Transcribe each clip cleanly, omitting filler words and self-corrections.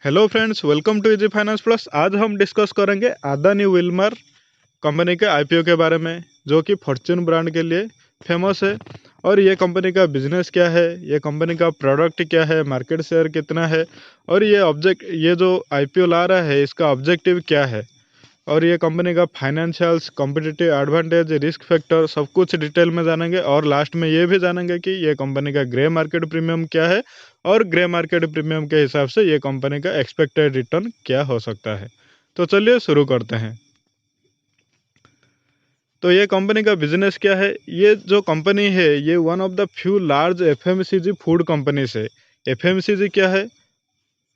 Hello friends, welcome to easy finance plus. आज हम discuss करेंगे अदानी विल्मर कंपनी के आईपीओ के बारे में, जो कि फॉर्च्यून ब्रांड के लिए फेमस है। और ये कंपनी का बिजनेस क्या है, ये कंपनी का प्रोडक्ट क्या है, मार्केट शेयर कितना है, और ये जो आईपीओ ला रहा है इसका ऑब्जेक्टिव क्या है, और ये कंपनी का financials, competitive advantage, risk factor सब कुछ डिटेल में जानेंगे। और लास्ट में ये भी जानेंगे कि ये कंपनी का ग्रे मार्केट प्रीमियम क्या है, और ग्रे मार्केट प्रीमियम के हिसाब से ये कंपनी का एक्सपेक्टेड रिटर्न क्या हो सकता है। तो चलिए शुरू करते हैं। तो ये कंपनी का बिजनेस क्या है। ये जो कंपनी है ये one of the few large FMCG food companies है। एफएमसीजी क्या है?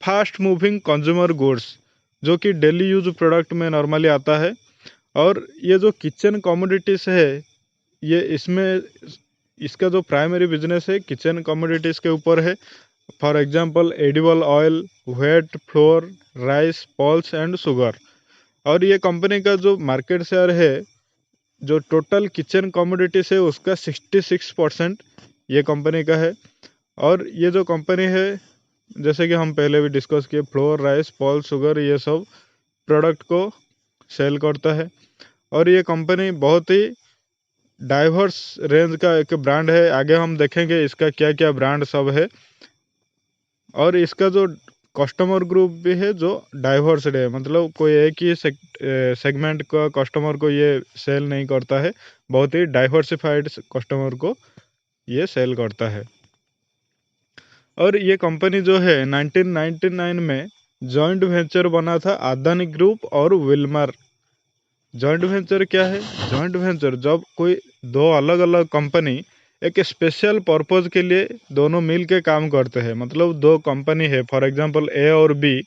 फास्ट मूविंग कंज्यूमर गुड्स, जो कि डेली यूज प्रोडक्ट में नॉर्मली आता है। और ये जो किचन कमोडिटीज़ है, ये इसमें इसका जो प्राइमरी बिजनेस है किचन कमोडिटीज़ के ऊपर है। For example edible oil, weight floor, rice, pulse and sugar. और ये कंपनी का जो मार्केट शेयर है, जो टोटल किचन कमोडिटीज़ है उसका 66% ये कंपनी का है। और ये जो कंपनी है, जैसे कि हम पहले भी डिस्कस किए, फ्लोर, राइस, पल्स, शुगर, ये सब प्रोडक्ट को सेल करता है। और ये कंपनी बहुत ही डाइवर्स रेंज का एक ब्रांड है। आगे हम देखेंगे इसका क्या क्या ब्रांड सब है। और इसका जो कस्टमर ग्रुप भी है जो डाइवर्स्ड है, मतलब कोई एक ही सेगमेंट का कस्टमर को ये सेल नहीं करता है, बहुत ही डाइवर्सिफाइड कस्टमर को ये सेल करता है। और ये कंपनी जो है 1999 में जॉइंट वेंचर बना था अदानी ग्रुप और विल्मर। जॉइंट वेंचर क्या है? जॉइंट वेंचर जब कोई दो अलग अलग कंपनी एक स्पेशल पर्पज के लिए दोनों मिल के काम करते हैं। मतलब दो कंपनी है, फॉर एग्जांपल ए और बी।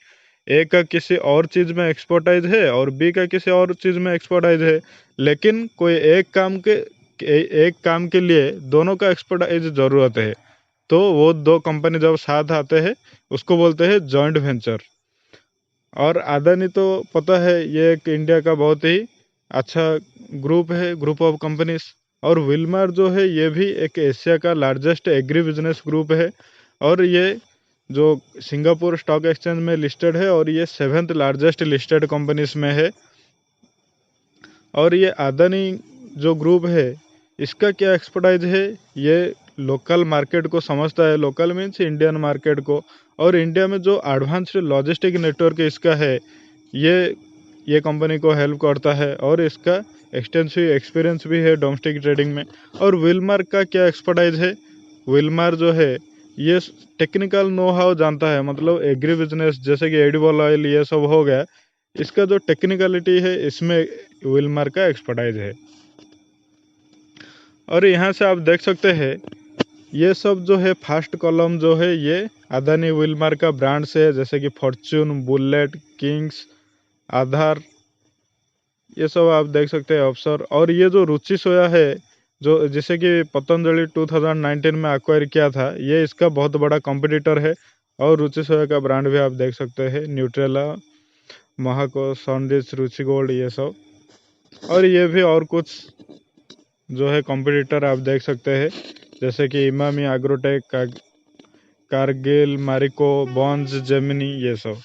ए का किसी और चीज़ में एक्सपर्टाइज है और बी का किसी और चीज़ में एक्सपर्टाइज है, लेकिन कोई एक काम के लिए दोनों का एक्सपर्टाइज ज़रूरत है। तो वो दो कंपनी जब साथ आते हैं उसको बोलते हैं जॉइंट वेंचर। और अदानी तो पता है ये एक इंडिया का बहुत ही अच्छा ग्रुप है, ग्रुप ऑफ कंपनीज। और विल्मर जो है ये भी एक एशिया का लार्जेस्ट एग्री बिजनेस ग्रुप है। और ये जो सिंगापुर स्टॉक एक्सचेंज में लिस्टेड है, और ये 7th लार्जेस्ट लिस्टेड कंपनीज में है। और ये अदानी जो ग्रुप है इसका क्या एक्सपर्टाइज है, ये लोकल मार्केट को समझता है। लोकल मीन्स इंडियन मार्केट को। और इंडिया में जो एडवांस्ड लॉजिस्टिक नेटवर्क इसका है, ये कंपनी को हेल्प करता है। और इसका एक्सटेंसिव एक्सपीरियंस भी है डोमेस्टिक ट्रेडिंग में। और विल्मर का क्या एक्सपर्टाइज है? विल्मर जो है ये टेक्निकल नो हाउ जानता है, मतलब एग्री बिजनेस जैसे कि एडिबल ऑयल ये सब हो गया, इसका जो टेक्निकलिटी है इसमें विल्मर का एक्सपर्टाइज है। और यहाँ से आप देख सकते हैं ये सब जो है फर्स्ट कॉलम जो है ये अदानी विल्मर का ब्रांड से है, जैसे कि फॉर्च्यून, बुलेट, किंग्स, आधार, ये सब आप देख सकते हैं अवसर। और ये जो रुचि सोया है, जो जिसे कि पतंजलि 2019 में एक्वायर किया था, ये इसका बहुत बड़ा कॉम्पिटिटर है। और रुचि सोया का ब्रांड भी आप देख सकते हैं, न्यूट्रेला, महाको, सॉन्डिस, रुचि गोल्ड, ये सब। और ये भी और कुछ जो है कॉम्पिटिटर आप देख सकते हैं, जैसे कि इमामी एग्रोटेक, कारगिल, मारिको, बॉन्ज, जेमिनी, ये सब।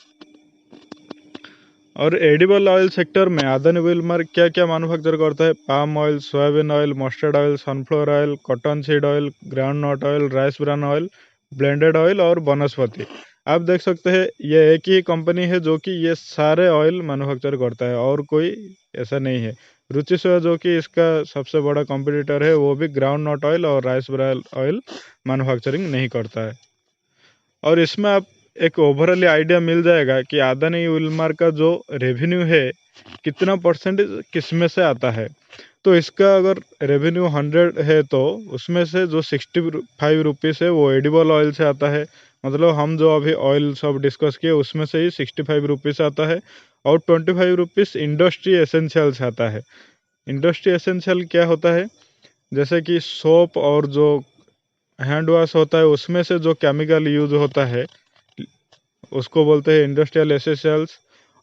और एडिबल ऑयल सेक्टर में अदानी विल्मर क्या क्या मैन्युफैक्चर करता है? Palm oil, soybean oil, mustard oil, sunflower oil, cottonseed oil, groundnut oil, rice bran oil, blended oil और वनस्पति। आप देख सकते हैं ये एक ही कंपनी है जो कि ये सारे ऑयल मैन्युफैक्चर करता है, और कोई ऐसा नहीं है। रुचि सोया जो कि इसका सबसे बड़ा कॉम्पिटिटर है, वो भी ग्राउंड नट ऑयल और राइस ब्रान ऑयल मैन्युफैक्चरिंग नहीं करता है। और इसमें आप एक ओवरऑल आइडिया मिल जाएगा कि अदानी विल्मर का जो रेवेन्यू है कितना परसेंटेज किस में से आता है। तो इसका अगर रेवेन्यू 100 है तो उसमें से जो 65 रुपीज़ है वो एडिबल ऑयल से आता है। मतलब हम जो अभी ऑयल सब डिस्कस किए उसमें से ही 65 रुपीज़ आता है। और 25 रुपीज़ इंडस्ट्री एसेंशियल से आता है। इंडस्ट्री एसेंशियल क्या होता है? जैसे कि सोप और जो हैंड वॉश होता है उसमें से जो केमिकल यूज होता है उसको बोलते हैं इंडस्ट्रियल एसेंशियल्स।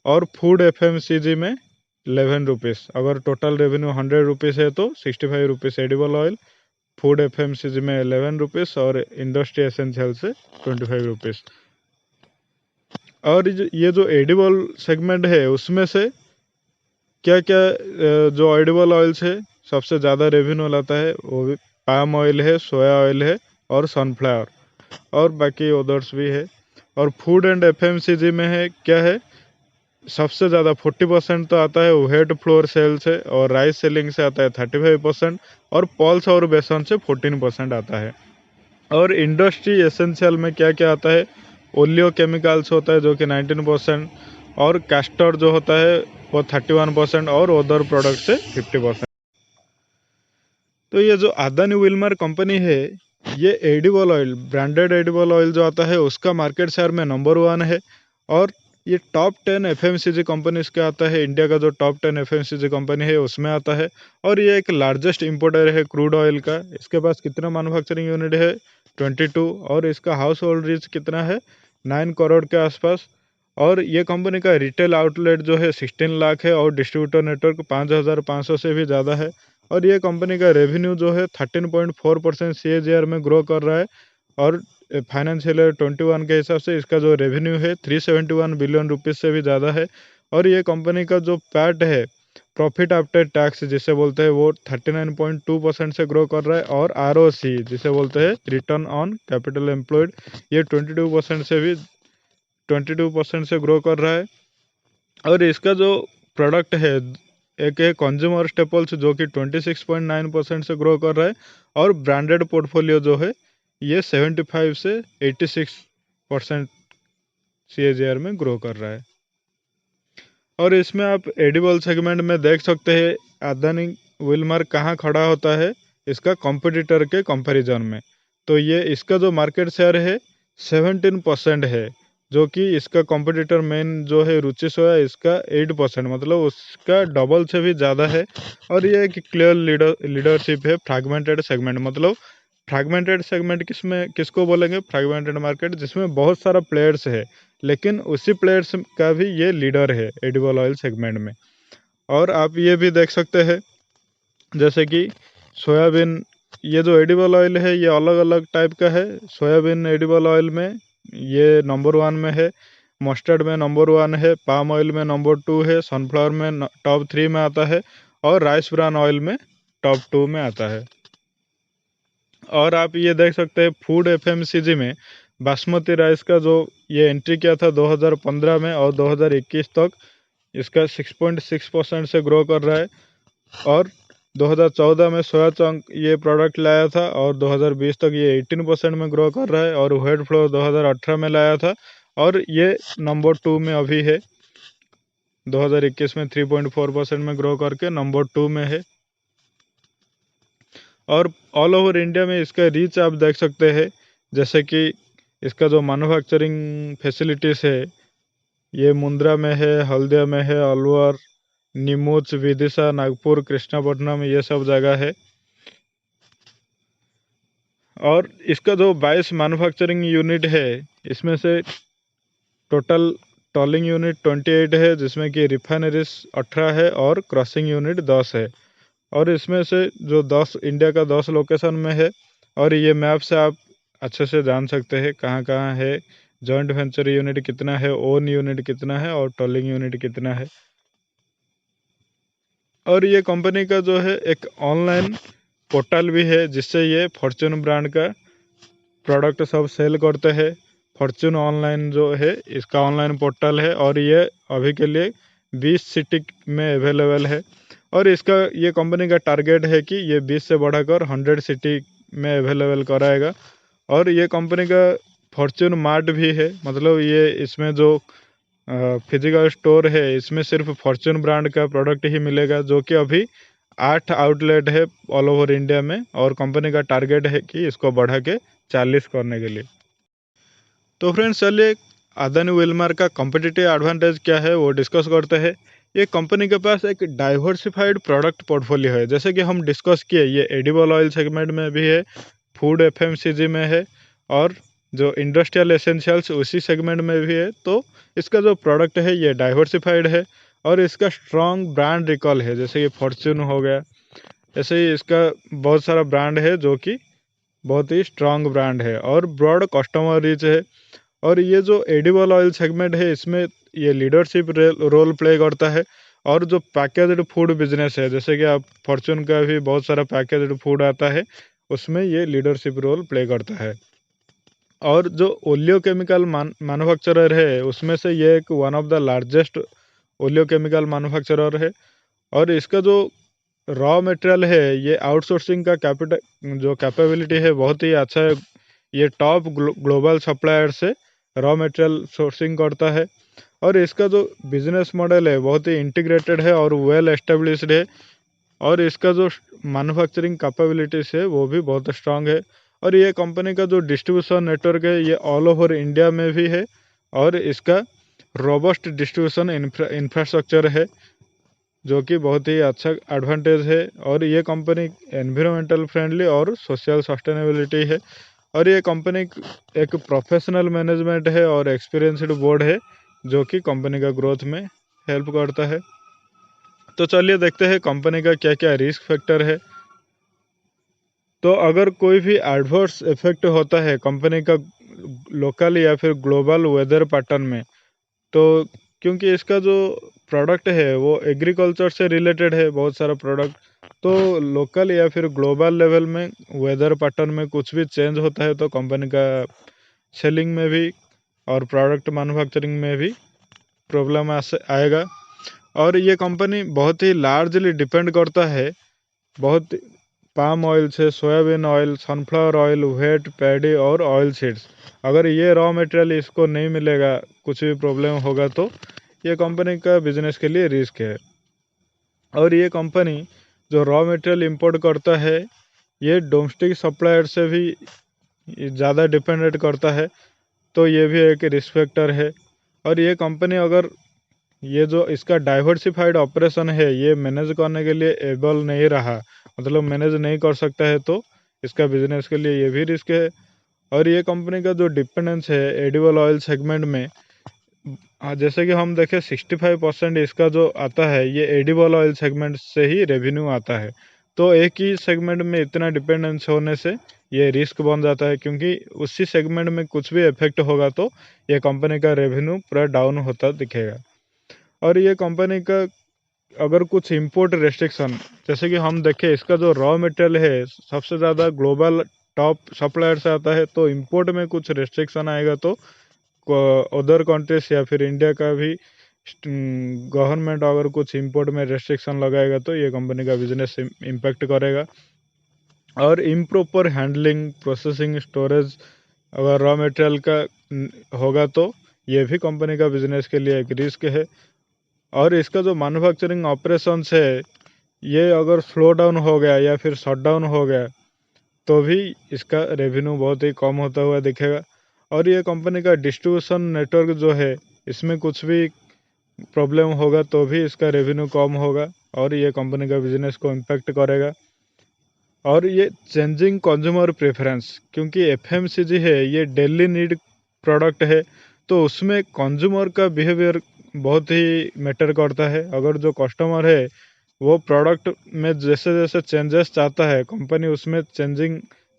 और फूड एफएमसीजी में 11 रुपीज़। अगर टोटल रेवेन्यू 100 रुपीज़ है तो 65 rupees edible oil, food FMCG में 11 रुपीज़ और इंडस्ट्री एसेंशियल से 25 रुपीज़। और ये जो एडिबल सेगमेंट है उसमें से क्या क्या जो एडिबल ऑयल्स है सबसे ज़्यादा रेवेन्यू लाता है, वो भी पाम ऑयल है, सोया ऑयल है और सनफ्लावर, और बाकी अदर्स भी है। और फूड एंड एफएमसीजी में है क्या है, सबसे ज़्यादा 40% तो आता है व्हेट फ्लोर सेल से, और राइस सेलिंग से आता है 35%, और पल्स और बेसन से 14% आता है। और इंडस्ट्री एसेंशियल में क्या क्या आता है, ओलियो केमिकल्स होता है जो कि 19%, और कैस्टर जो होता है वो 31%, और अदर प्रोडक्ट से 50%। तो ये जो अदानी विल्मर कंपनी है, ये edible oil, branded edible oil जो आता है उसका मार्केट शेयर में नंबर 1 है। और ये टॉप 10 एफएमसीजी कंपनीज का आता है, इंडिया का जो टॉप 10 एफएमसीजी कंपनी है उसमें आता है। और ये एक लार्जेस्ट इंपोर्टर है क्रूड ऑयल का। इसके पास कितना मैन्युफैक्चरिंग यूनिट है, 22, और इसका हाउस होल्ड रीच कितना है, 9 करोड़ के आसपास। और ये कंपनी का रिटेल आउटलेट जो है 16 लाख है, और डिस्ट्रीब्यूटर नेटवर्क 5500 से भी ज़्यादा है। और ये कंपनी का रेवेन्यू जो है 13.4% CAGR में ग्रो कर रहा है। और फाइनेंशियल ईयर 21 के हिसाब से इसका जो रेवेन्यू है 371 बिलियन रुपीज़ से भी ज़्यादा है। और ये कंपनी का जो पैट है, प्रॉफिट आफ्टर टैक्स जिसे बोलते हैं, वो 39.2% से ग्रो कर रहा है। और ROC जिसे बोलते हैं, रिटर्न ऑन कैपिटल एम्प्लॉयड, ये 22% से ग्रो कर रहा है। और इसका जो प्रोडक्ट है, एक है कंज्यूमर स्टेपल्स जो कि 26.9% से ग्रो कर रहा है। और ब्रांडेड पोर्टफोलियो जो है ये 75 से 86% CAGR में ग्रो कर रहा है। और इसमें आप एडिबल सेगमेंट में देख सकते हैं अदानी विल्मर कहाँ खड़ा होता है इसका कॉम्पिटिटर के कंपैरिजन में। तो ये इसका जो मार्केट शेयर है 17% है, जो कि इसका कॉम्पिटिटर मेन जो है रुचि सोया, इसका 8%, मतलब उसका डबल से भी ज़्यादा है। और ये एक क्लियर लीडरशिप है फ्रैगमेंटेड सेगमेंट। मतलब फ्रैगमेंटेड सेगमेंट किसको बोलेंगे, फ्रैगमेंटेड मार्केट जिसमें बहुत सारा प्लेयर्स है, लेकिन उसी प्लेयर्स का भी ये लीडर है एडिबल ऑयल सेगमेंट में। और आप ये भी देख सकते हैं जैसे कि सोयाबीन, ये जो एडिबल ऑयल है ये अलग अलग टाइप का है। सोयाबीन एडिबल ऑयल में ये नंबर 1 में है, मस्टर्ड में नंबर 1 है, पाम ऑयल में नंबर 2 है, सनफ्लावर में टॉप 3 में आता है, और राइस ब्रान ऑयल में टॉप 2 में आता है। और आप ये देख सकते हैं फूड एफएमसीजी में बासमती राइस का जो ये एंट्री किया था 2015 में, और 2021 तक इसका 6.6% से ग्रो कर रहा है। और 2014 में सोया चंक ये प्रोडक्ट लाया था, और 2020 तक ये 18% में ग्रो कर रहा है। और व्हेट फ्लोर 2018 में लाया था, और ये नंबर 2 में अभी है। 2021 में 3.4% में ग्रो करके नंबर 2 में है। और ऑल ओवर इंडिया में इसका रीच आप देख सकते हैं, जैसे कि इसका जो मैन्युफैक्चरिंग फैसिलिटीज़ है ये मुंद्रा में है, हल्दिया में है, अलवर, नीमच, विदिशा, नागपुर, कृष्णापट्टनम, ये सब जगह है। और इसका जो 22 मैन्युफैक्चरिंग यूनिट है, इसमें से टोटल टॉलिंग यूनिट 28 है, जिसमें कि रिफाइनरीज 18 है, और क्रॉसिंग यूनिट 10 है। और इसमें से जो 10 इंडिया का 10 लोकेशन में है। और ये मैप से आप अच्छे से जान सकते हैं कहाँ कहाँ है, जॉइंट वेंचर यूनिट कितना है, ओन यूनिट कितना है, और टॉलिंग यूनिट कितना है। और ये कंपनी का जो है एक ऑनलाइन पोर्टल भी है, जिससे ये फॉर्च्यून ब्रांड का प्रोडक्ट सब सेल करते हैं। फॉर्च्यून ऑनलाइन जो है इसका ऑनलाइन पोर्टल है, और ये अभी के लिए 20 सिटी में अवेलेबल है। और इसका ये कंपनी का टारगेट है कि ये 20 से बढ़ाकर 100 सिटी में अवेलेबल कराएगा। और ये कंपनी का फॉर्च्यून मार्ट भी है, मतलब ये इसमें जो फिजिकल स्टोर है इसमें सिर्फ फॉर्च्यून ब्रांड का प्रोडक्ट ही मिलेगा, जो कि अभी 8 आउटलेट है ऑल ओवर इंडिया में। और कंपनी का टारगेट है कि इसको बढ़ा के 40 करने के लिए। तो फ्रेंड्स चलिए अदानी विल्मर का कॉम्पिटिटिव एडवांटेज क्या है वो डिस्कस करते हैं। ये कंपनी के पास एक डाइवर्सिफाइड प्रोडक्ट पोर्टफोलियो है, जैसे कि हम डिस्कस किए ये एडिबल ऑयल सेगमेंट में भी है, फूड एफएमसीजी में है, और जो इंडस्ट्रियल एसेंशियल्स उसी सेगमेंट में भी है। तो इसका जो प्रोडक्ट है ये डाइवर्सिफाइड है, और इसका स्ट्रॉन्ग ब्रांड रिकॉल है, जैसे ये फॉर्च्यून हो गया। ऐसे ही इसका बहुत सारा ब्रांड है जो कि बहुत ही स्ट्रांग ब्रांड है, और ब्रॉड कस्टमर रीच है। और ये जो एडिबल ऑयल सेगमेंट है इसमें ये लीडरशिप रोल प्ले करता है। और जो पैकेज्ड फूड बिजनेस है, जैसे कि आप फॉर्चून का भी बहुत सारा पैकेज्ड फूड आता है, उसमें ये लीडरशिप रोल प्ले करता है। और जो ओलियोकेमिकल मैन्युफैक्चरर है उसमें से ये एक one of the largest oleochemical manufacturer है। और इसका जो रॉ मटेरियल है ये आउटसोर्सिंग का जो कैपेबिलिटी है बहुत ही अच्छा है। ये टॉप ग्लोबल सप्लायर से रॉ मटेरियल सोर्सिंग करता है। और इसका जो बिजनेस मॉडल है बहुत ही इंटीग्रेटेड है और वेल एस्टेब्लिश्ड है। और इसका जो मैन्युफैक्चरिंग कैपेबिलिटीज है वो भी बहुत स्ट्रांग है। और ये कंपनी का जो डिस्ट्रीब्यूशन नेटवर्क है ये ऑल ओवर इंडिया में भी है। और इसका रोबस्ट डिस्ट्रीब्यूशन इंफ्रास्ट्रक्चर है जो कि बहुत ही अच्छा एडवांटेज है। और ये कंपनी एनवायरमेंटल फ्रेंडली और सोशल सस्टेनेबिलिटी है। और ये कंपनी एक प्रोफेशनल मैनेजमेंट है और एक्सपीरियंस्ड बोर्ड है जो कि कंपनी का ग्रोथ में हेल्प करता है। तो चलिए देखते हैं कंपनी का क्या क्या रिस्क फैक्टर है। तो अगर कोई भी एडवर्स इफेक्ट होता है कंपनी का लोकल या फिर ग्लोबल वेदर पैटर्न में, तो क्योंकि इसका जो प्रोडक्ट है वो एग्रीकल्चर से रिलेटेड है बहुत सारा प्रोडक्ट, तो लोकल या फिर ग्लोबल लेवल में वेदर पैटर्न में कुछ भी चेंज होता है तो कंपनी का सेलिंग में भी और प्रोडक्ट मैन्युफैक्चरिंग में भी प्रॉब्लम आएगा। और ये कंपनी बहुत ही लार्जली डिपेंड करता है बहुत पाम ऑयल से, soybean oil, sunflower oil, wheat, paddy और ऑयल सीड्स। अगर ये रॉ मटेरियल इसको नहीं मिलेगा, कुछ भी प्रॉब्लम होगा तो ये कंपनी का बिजनेस के लिए रिस्क है। और ये कंपनी जो रॉ मटेरियल इंपोर्ट करता है ये डोमेस्टिक सप्लायर से भी ज़्यादा डिपेंडेंट करता है, तो ये भी एक रिस्क फैक्टर है। और ये कंपनी अगर ये जो इसका डाइवर्सिफाइड ऑपरेशन है ये मैनेज करने के लिए एबल नहीं रहा, मतलब मैनेज नहीं कर सकता है, तो इसका बिजनेस के लिए ये भी रिस्क है। और ये कंपनी का जो डिपेंडेंस है एडिबल ऑयल सेगमेंट में, जैसे कि हम देखें 65% इसका जो आता है ये एडिबल ऑयल सेगमेंट से ही रेवेन्यू आता है। तो एक ही सेगमेंट में इतना डिपेंडेंस होने से ये रिस्क बन जाता है, क्योंकि उसी सेगमेंट में कुछ भी इफेक्ट होगा तो ये कंपनी का रेवेन्यू पूरा डाउन होता दिखेगा। और ये कंपनी का अगर कुछ इंपोर्ट रेस्ट्रिक्शन, जैसे कि हम देखें इसका जो रॉ मटेरियल है सबसे ज़्यादा ग्लोबल टॉप सप्लायर से आता है, तो इंपोर्ट में कुछ रेस्ट्रिक्शन आएगा तो अदर कंट्रीज या फिर इंडिया का भी गवर्नमेंट अगर कुछ इंपोर्ट में रेस्ट्रिक्शन लगाएगा तो ये कंपनी का बिजनेस इम्पैक्ट करेगा। और इम्प्रॉपर हैंडलिंग, प्रोसेसिंग, स्टोरेज अगर रॉ मटेरियल का होगा तो ये भी कंपनी का बिजनेस के लिए एक रिस्क है। और इसका जो मैन्युफैक्चरिंग ऑपरेशंस है ये अगर स्लो डाउन हो गया या फिर शट डाउन हो गया तो भी इसका रेवेन्यू बहुत ही कम होता हुआ दिखेगा। और ये कंपनी का डिस्ट्रीब्यूशन नेटवर्क जो है इसमें कुछ भी प्रॉब्लम होगा तो भी इसका रेवेन्यू कम होगा और ये कंपनी का बिजनेस को इम्पैक्ट करेगा। और ये चेंजिंग कंज्यूमर प्रेफरेंस, क्योंकि एफएमसीजी है ये डेली नीड प्रोडक्ट है, तो उसमें कंज्यूमर का बिहेवियर बहुत ही मैटर करता है। अगर जो कस्टमर है वो प्रोडक्ट में जैसे जैसे चेंजेस चाहता है, कंपनी उसमें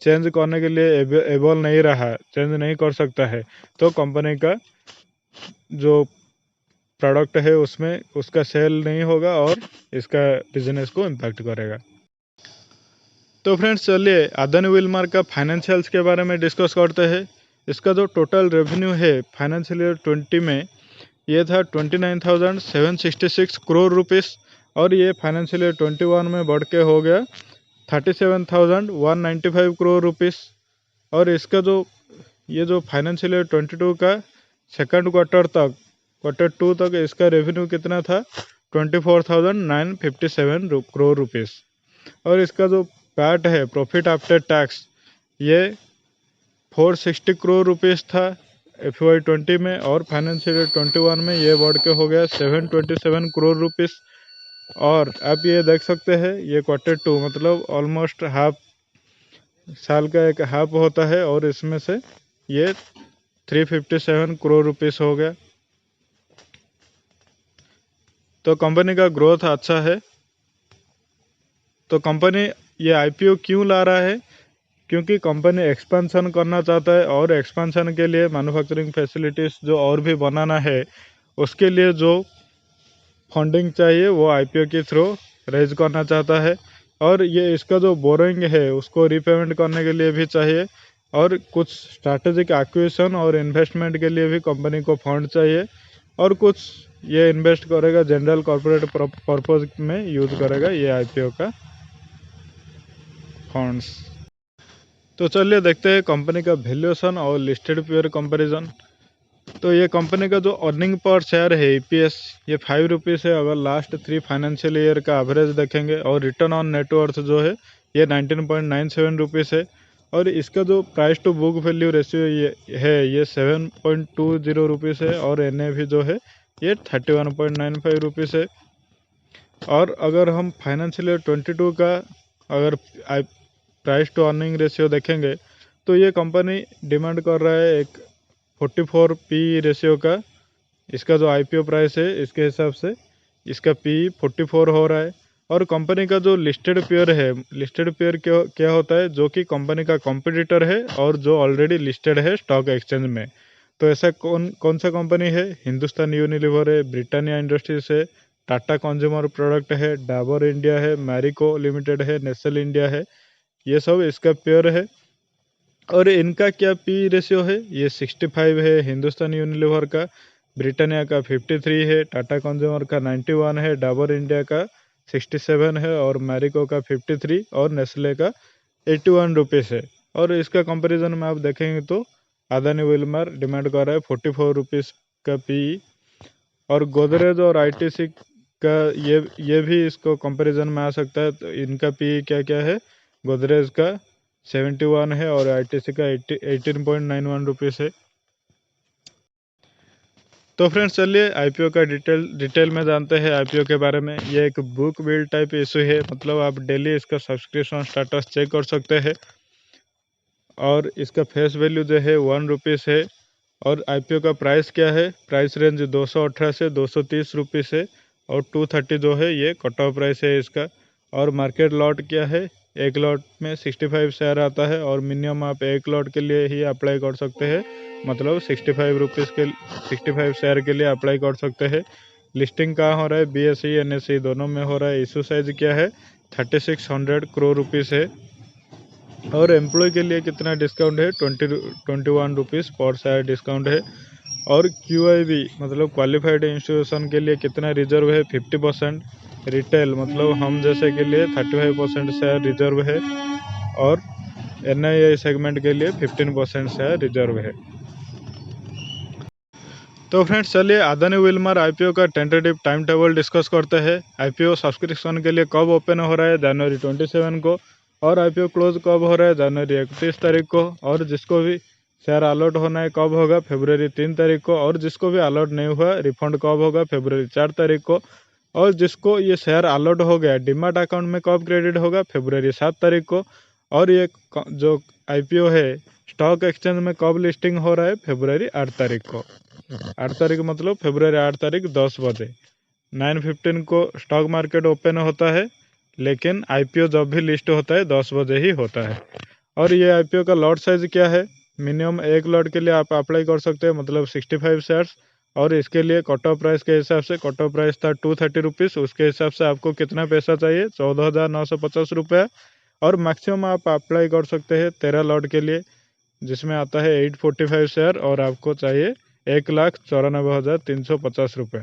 चेंज करने के लिए एबल नहीं रहा, चेंज नहीं कर सकता है, तो कंपनी का जो प्रोडक्ट है उसमें उसका सेल नहीं होगा और इसका बिजनेस को इम्पैक्ट करेगा। तो फ्रेंड्स चलिए अदानी विल्मर का फाइनेंशियल्स के बारे में डिस्कस करते हैं। इसका जो टोटल रेवेन्यू है फाइनेंशियल ईयर 20 में ये था 29,766 करोड़ रुपीस, और ये फाइनेंशियल ईयर 21 में बढ़ के हो गया 37,195 करोड़ रुपीस। और इसका जो ये जो फाइनेंशियल ईयर 22 का सेकंड क्वार्टर 2 तक इसका रेवेन्यू कितना था 24,957 करोड़ रुपीस। और इसका जो पैट है, प्रॉफिट आफ्टर टैक्स, ये 460 करोड़ रुपीस था FY20 में, और फाइनेंशियल ईयर 21 में ये बढ़ के हो गया 727 करोड़ रुपीस। और आप ये देख सकते हैं ये क्वार्टर 2 मतलब ऑलमोस्ट हाफ साल का एक हाफ होता है, और इसमें से ये 357 करोड़ रुपीस हो गया। तो कंपनी का ग्रोथ अच्छा है। तो कंपनी ये IPO क्यों ला रहा है, क्योंकि कंपनी एक्सपेंशन करना चाहता है और एक्सपेंशन के लिए मैन्युफैक्चरिंग फैसिलिटीज़ जो और भी बनाना है, उसके लिए जो फंडिंग चाहिए वो आईपीओ के थ्रू रेज करना चाहता है। और ये इसका जो बोरोइंग है उसको रीपेमेंट करने के लिए भी चाहिए, और कुछ स्ट्रैटेजिक एक्विजिशन और इन्वेस्टमेंट के लिए भी कंपनी को फंड चाहिए, और कुछ ये इन्वेस्ट करेगा जनरल कॉर्पोरेट पर्पज में यूज करेगा ये आईपीओ का फंड्स। तो चलिए देखते हैं कंपनी का वैल्यूएशन और लिस्टेड पेयर कंपैरिजन। तो ये कंपनी का जो अर्निंग पर शेयर है ईपीएस, ये 5 रुपीज़ है अगर लास्ट 3 फाइनेंशियल ईयर का एवरेज देखेंगे, और रिटर्न ऑन नेटवर्थ जो है ये 19.97 रुपीज़ है, और इसका जो price to book value ratio ये 7.20 रुपीज़ है, और एनएवी जो है ये 31.95 रुपीज़ है। और अगर हम फाइनेंशियल ईयर 22 का अगर प्राइस टू अर्निंग रेशियो देखेंगे, तो ये कंपनी डिमांड कर रहा है एक 44 पी रेशियो का। इसका जो आईपीओ प्राइस है इसके हिसाब से इसका पी 44 हो रहा है। और कंपनी का जो लिस्टेड पेयर है, लिस्टेड पेयर क्या होता है, जो कि कंपनी का कॉम्पिटिटर है और जो ऑलरेडी लिस्टेड है स्टॉक एक्सचेंज में। तो ऐसा कौन कौन सा कंपनी है? हिंदुस्तान यूनिलीवर है, ब्रिटानिया इंडस्ट्रीज है, टाटा कंज्यूमर प्रोडक्ट है, डाबर इंडिया है, मैरिको लिमिटेड है, नेस्ले इंडिया है, ये सब इसका पेयर है। और इनका क्या पी रेशियो है? ये 65 है हिंदुस्तान यूनिलीवर का, ब्रिटानिया का 53 है, टाटा कंज्यूमर का 91 है, डाबर इंडिया का 67 है, और मैरिको का 53 और नेस्ले का 81 रुपीज़ है। और इसका कंपैरिजन में आप देखेंगे तो अदानी विल्मर डिमांड कर रहा है 44 रुपीज़ का पी। और गोदरेज और आईटीसी का ये भी इसको कंपैरिजन में आ सकता है। तो इनका पी क्या क्या है? गोदरेज का 71 है और आईटीसी का 18.91 रुपीज़ है। तो फ्रेंड्स चलिए आईपीओ का डिटेल में जानते हैं आईपीओ के बारे में। ये एक बुक बिल्ड टाइप इशू है, मतलब आप डेली इसका सब्सक्रिप्शन स्टेटस चेक कर सकते हैं। और इसका फेस वैल्यू जो है 1 रुपीज़ है। और आईपीओ का प्राइस क्या है? प्राइस रेंज 218 से 230 रुपीज़ है, और 230 जो है ये कट ऑफ प्राइस है इसका। और मार्केट लॉट क्या है? एक लॉट में 65 शेयर आता है, और मिनिमम आप एक लॉट के लिए ही अप्लाई कर सकते हैं, मतलब 65 रुपीज़ के 65 शेयर के लिए अप्लाई कर सकते हैं। लिस्टिंग कहाँ हो रहा है? बीएसई एनएसई दोनों में हो रहा है। इशू साइज क्या है? 3600 करोड़ रुपीज़ है। और एम्प्लॉय के लिए कितना डिस्काउंट है? 21 रुपीज़ पर शेयर डिस्काउंट है। और क्यूआईबी मतलब क्वालिफाइड इंस्टीट्यूशन के लिए कितना रिजर्व है? 50%। रिटेल मतलब हम जैसे के लिए 35% शेयर रिजर्व है, और एनआईआई सेगमेंट के लिए 15% शेयर रिजर्व है। तो फ्रेंड्स चलिए अदानी विल्मर आईपीओ का टेंटेटिव टाइम टेबल डिस्कस करते हैं। आईपीओ सब्सक्रिप्शन के लिए कब ओपन हो रहा है? जनवरी 27 को। और आईपीओ क्लोज कब हो रहा है? जनवरी 31 तारीख को। और जिसको भी शेयर अलॉट होना है कब होगा? फरवरी 3 तारीख को। और जिसको भी अलॉट नहीं हुआ रिफंड कब होगा? फरवरी 4 तारीख को। और जिसको ये शेयर अलॉट हो गया डीमैट अकाउंट में कब क्रेडिट होगा? फरवरी 7 तारीख को। और ये जो आईपीओ है स्टॉक एक्सचेंज में कब लिस्टिंग हो रहा है? फरवरी 8 तारीख को। 8 तारीख मतलब फरवरी 8 तारीख 10 बजे 9:15 को स्टॉक मार्केट ओपन होता है, लेकिन आईपीओ जब भी लिस्ट होता है 10 बजे ही होता है। और ये आईपीओ का लॉट साइज क्या है? मिनिमम एक लॉट के लिए आप अप्लाई कर सकते हैं, मतलब 65 शेयर्स। और इसके लिए कट ऑफ प्राइस के हिसाब से, कट ऑफ प्राइस था 230 रुपीज़, उसके हिसाब से आपको कितना पैसा चाहिए? 14,950 रुपये। और मैक्सिमम आप अप्लाई कर सकते हैं 13 लॉट के लिए, जिसमें आता है 845 शेयर, और आपको चाहिए 1,94,350 रुपये।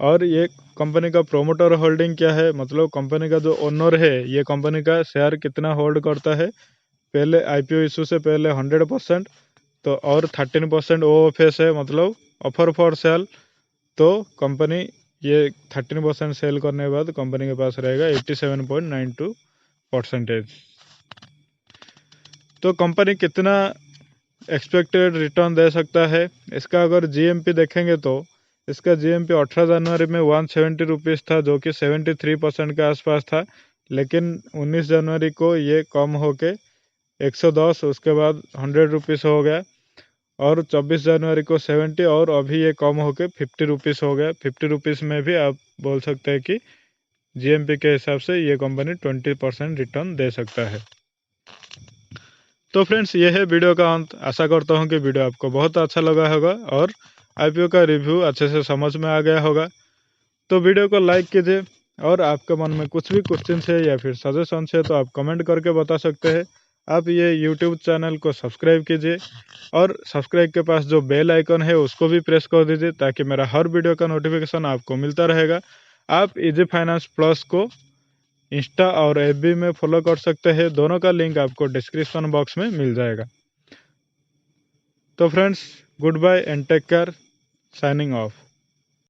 और ये कंपनी का प्रोमोटर होल्डिंग क्या है, मतलब कंपनी का जो ओनर है ये कंपनी का शेयर कितना होल्ड करता है? पहले आईपीओ इशू से पहले 100%, तो और 13% ओएफएस है, मतलब ऑफर फॉर सेल। तो कंपनी ये 13% सेल करने के बाद कंपनी के पास रहेगा 87.92%। तो कंपनी कितना एक्सपेक्टेड रिटर्न दे सकता है? इसका अगर जीएमपी देखेंगे तो इसका जीएमपी 18 जनवरी में 170 रुपीज़ था, जो कि 73% के आसपास था। लेकिन 19 जनवरी को ये कम होके 110, उसके बाद 100 रुपीज़ हो गया। और 24 जनवरी को 70, और अभी ये कम होके 50 रुपीज़ हो गया। 50 रुपीज़ में भी आप बोल सकते हैं कि जीएमपी के हिसाब से ये कंपनी 20% रिटर्न दे सकता है। तो फ्रेंड्स, ये है वीडियो का अंत। आशा करता हूँ कि वीडियो आपको बहुत अच्छा लगा होगा और आईपीओ का रिव्यू अच्छे से समझ में आ गया होगा। तो वीडियो को लाइक कीजिए और आपके मन में कुछ भी क्वेश्चन है या फिर सजेशन है तो आप कमेंट करके बता सकते हैं। आप ये यूट्यूब चैनल को सब्सक्राइब कीजिए और सब्सक्राइब के पास जो बेल आइकन है उसको भी प्रेस कर दीजिए ताकि मेरा हर वीडियो का नोटिफिकेशन आपको मिलता रहेगा। आप इजी फाइनेंस प्लस को इंस्टा और एफबी में फॉलो कर सकते हैं। दोनों का लिंक आपको डिस्क्रिप्शन बॉक्स में मिल जाएगा। तो friends, goodbye and take care. Signing of.